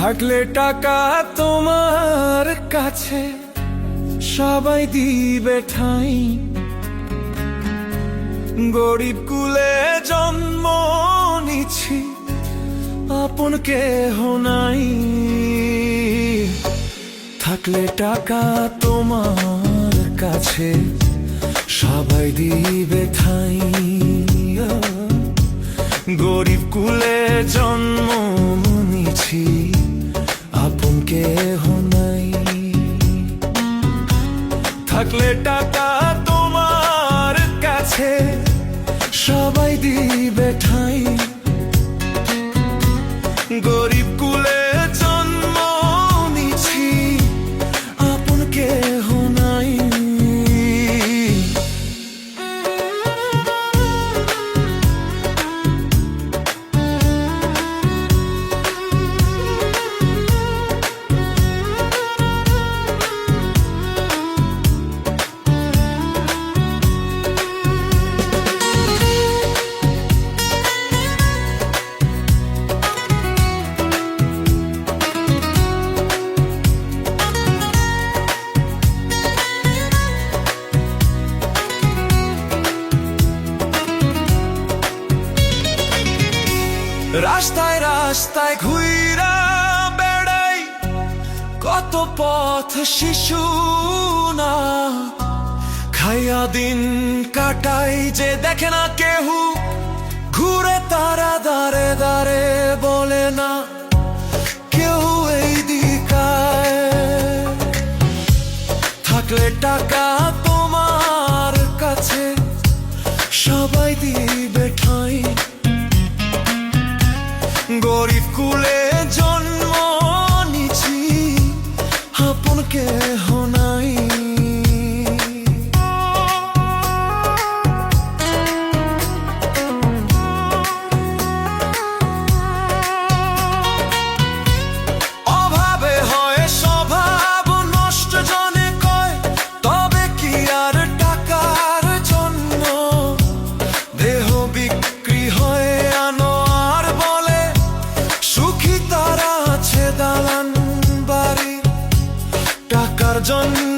থাকলে টাকা তোমার কাছে সবাই দিবে ঠাঁই, গরিব কুলে জন্ম নিছি আপন কেহ নাই। থাকলে টাকা তোমার কাছে সবাই দিবে ঠাঁই, গরিব কুলে জন্ম নিছি আপন কেহ নাই। থাকলে টাকা তোমার কাছে সবাই দিবে ঠাঁই, গরিব কুলে জন্ম নিছি আপন কেহ নাই। রাস্তায় রাস্তায় ঘুইরা বেড়াই, কত পথ শিশু না খাইয়া দিন কাটাই, যে দেখে না কেহু ঘুরে তারা দাঁড়ে দাঁড়ে বলে না কেউ এই দিকায়। থাকলে টাকা তোমার কাছে সবাই দিবে ঠাঁই, গরিব কুলে জন্ম নিছি আপন কেহ নাই। অভাবে হয় স্বভাব নষ্ট জনে কয়, তবে কি আর টাকার জন্য দেহ বিক্রি হয় আনো আর বলে সুখী তারা আছে দালান বাড়ি। টাকার জন্য